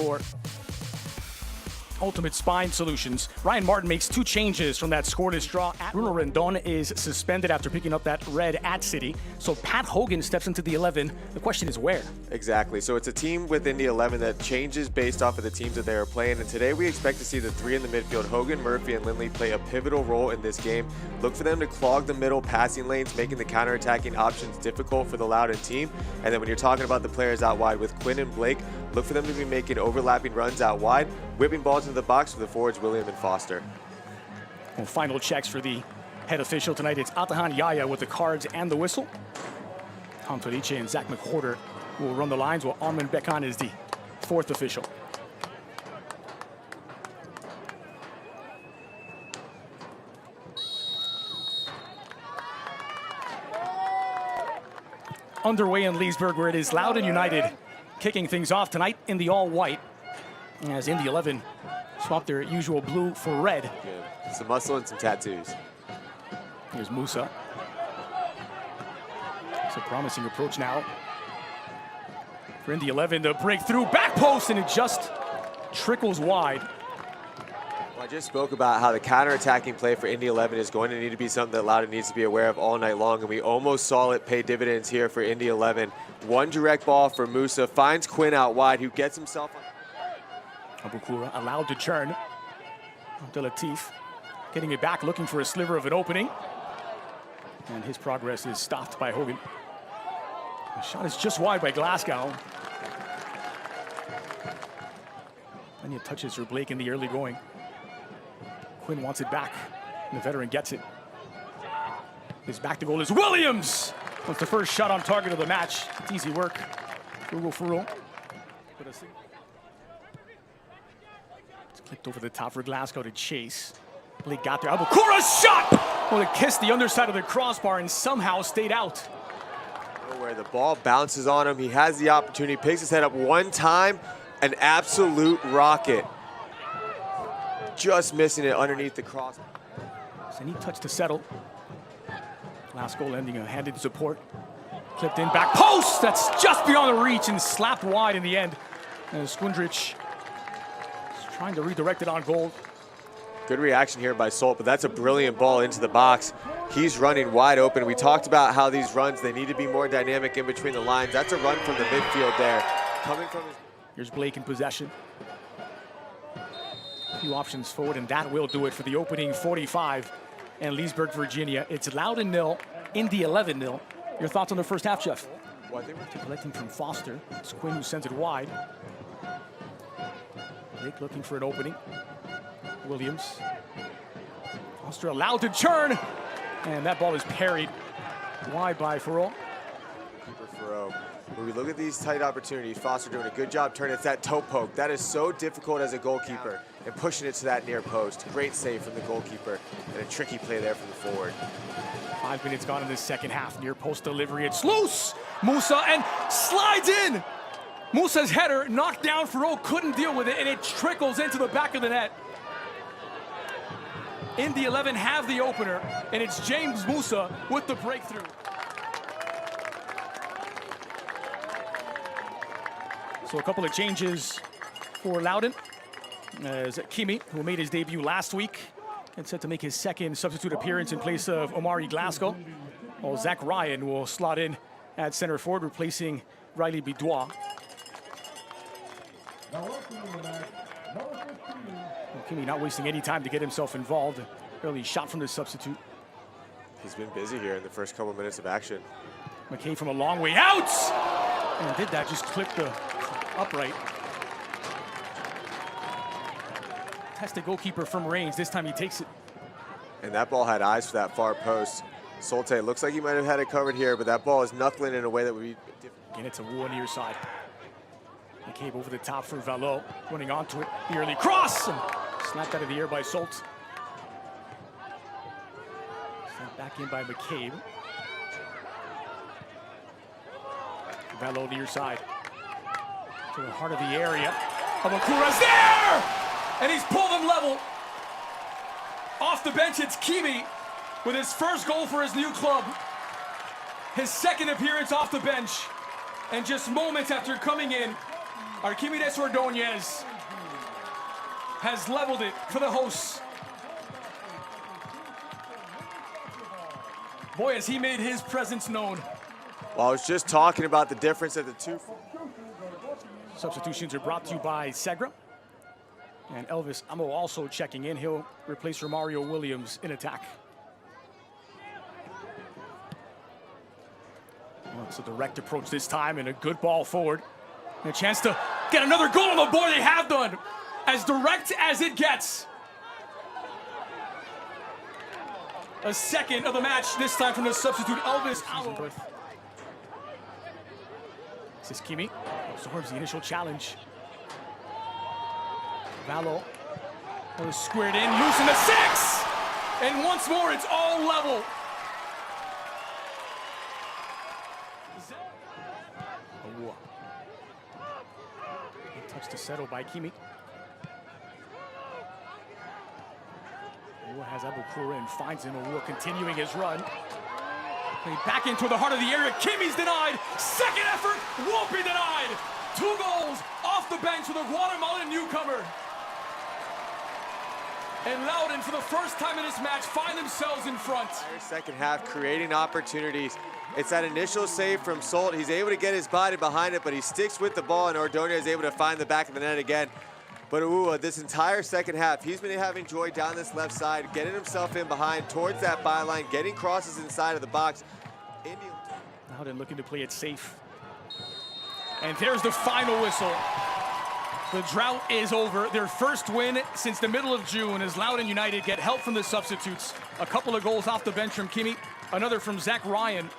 for Ultimate Spine Solutions. Ryan Martin makes 2 changes from that scoreless draw. Bruno Rendon is suspended after picking up that red at City. So Pat Hogan steps into the 11. The question is where? Exactly. So it's a team with Indy 11 that changes based off of the teams that they are playing. And today we expect to see the 3 in the midfield, Hogan, Murphy, and Lindley, play a pivotal role in this game. Look for them to clog the middle passing lanes, making the counterattacking options difficult for the Loudoun team. And then when you're talking about the players out wide with Quinn and Blake, look for them to be making overlapping runs out wide, whipping balls into the box for the forwards, William and Foster. Well, final checks for the head official tonight. It's Atahan Yaya with the cards and the whistle. Tom Felice and Zach McWhorter will run the lines, while Armin Bekan is the 4th official. Underway in Leesburg, where it is Loudoun United kicking things off tonight in the all-white, as Indy 11 swapped their usual blue for red. Good. Some muscle and some tattoos. Here's Musa. It's a promising approach now for Indy 11 to break through, back post, and it just trickles wide. Well, I just spoke about how the counter-attacking play for Indy 11 is going to need to be something that Loudoun needs to be aware of all night long, and we almost saw it pay dividends here for Indy 11. One direct ball for Musa, finds Quinn out wide, who gets himself on. Abukura allowed to churn. Abdelatif getting it back, looking for a sliver of an opening. And his progress is stopped by Hogan. The shot is just wide by Glasgow. Plenty of touches for Blake in the early going. Quinn wants it back, and the veteran gets it. His back to goal is Williams. Wants the first shot on target of the match. It's easy work. Hugo Furro. It's clipped over the top for Glasgow to chase. Blake got there. Abukura's shot! Well, it kissed the underside of the crossbar and somehow stayed out. Where the ball bounces on him, he has the opportunity, picks his head up one time, an absolute rocket. Just missing it underneath the cross. It's a neat touch to settle. Last goal ending a handed support. Clipped in, back post! That's just beyond the reach and slapped wide in the end. And Skundrich is trying to redirect it on goal. Good reaction here by Solt, but that's a brilliant ball into the box. He's running wide open. We talked about how these runs, they need to be more dynamic in between the lines. That's a run from the midfield there. Coming from his... Here's Blake in possession. A few options forward, and that will do it for the opening 45. And Leesburg, Virginia. It's Loudoun 0, Indy 11 0. Your thoughts on the first half, Jeff? Well, I think we're collecting from Foster. It's Quinn who sends it wide. Blake looking for an opening. Williams. Foster allowed to churn, and that ball is parried wide by Furro. Keeper Furro. When we look at these tight opportunities, Foster doing a good job turning. It's that toe poke. That is so difficult as a goalkeeper, and pushing it to that near post. Great save from the goalkeeper, and a tricky play there from the forward. 5 minutes gone in this second half. Near post delivery. It's loose. Musa and slides in. Musa's header knocked down. Furro couldn't deal with it, and it trickles into the back of the net. Indy 11 have the opener, and it's James Musa with the breakthrough. So a couple of changes for Loudoun, as Kimi, who made his debut last week, and set to make his second substitute appearance in place of Omari Glasgow. While Zach Ryan will slot in at center forward, replacing Riley Bidois. Kimi not wasting any time to get himself involved. Early shot from the substitute. He's been busy here in the first couple minutes of action. McKay from a long way out! And did that, just clipped the upright. Tested goalkeeper from range. This time he takes it. And that ball had eyes for that far post. Solte looks like he might have had it covered here, but that ball is knuckling in a way that would be different. Again, it's a Wu on the near side. McCabe over the top for Valo, running onto it. The early cross, and snapped out of the air by Solt. Sent back in by McCabe. Valo near side. To the heart of the area. Abukura's there! And he's pulled him level. Off the bench, it's Kimi with his first goal for his new club. His second appearance off the bench. And just moments after coming in, Archimedes Ordonez has leveled it for the hosts. Boy, has he made his presence known. Well, I was just talking about the difference of the two. Substitutions are brought to you by Segra. And Elvis Amo also checking in. He'll replace Romario Williams in attack. Well, it's a direct approach this time and a good ball forward. And a chance to get another goal on the board. They have done. As direct as it gets. A second of the match, this time from the substitute Elvis Amo. This is Kimi. Absorbs the initial challenge. Valo was squared in, loose in the 6! And once more, it's all level. Touch to settle by Kimi. Awua has Abukura and finds him. Awua continuing his run. Back into the heart of the area. Kimi's denied. Second effort won't be denied. 2 goals off the bench for the Guatemalan newcomer. And Loudoun, for the first time in this match, find themselves in front. Second half, creating opportunities. It's that initial save from Solt. He's able to get his body behind it, but he sticks with the ball, and Ordonez is able to find the back of the net again. But this entire second half, he's been having joy down this left side, getting himself in behind towards that byline, getting crosses inside of the box. Loudoun looking to play it safe. And there's the final whistle. The drought is over. Their first win since the middle of June as Loudoun United get help from the substitutes. A couple of goals off the bench from Kimi, another from Zach Ryan.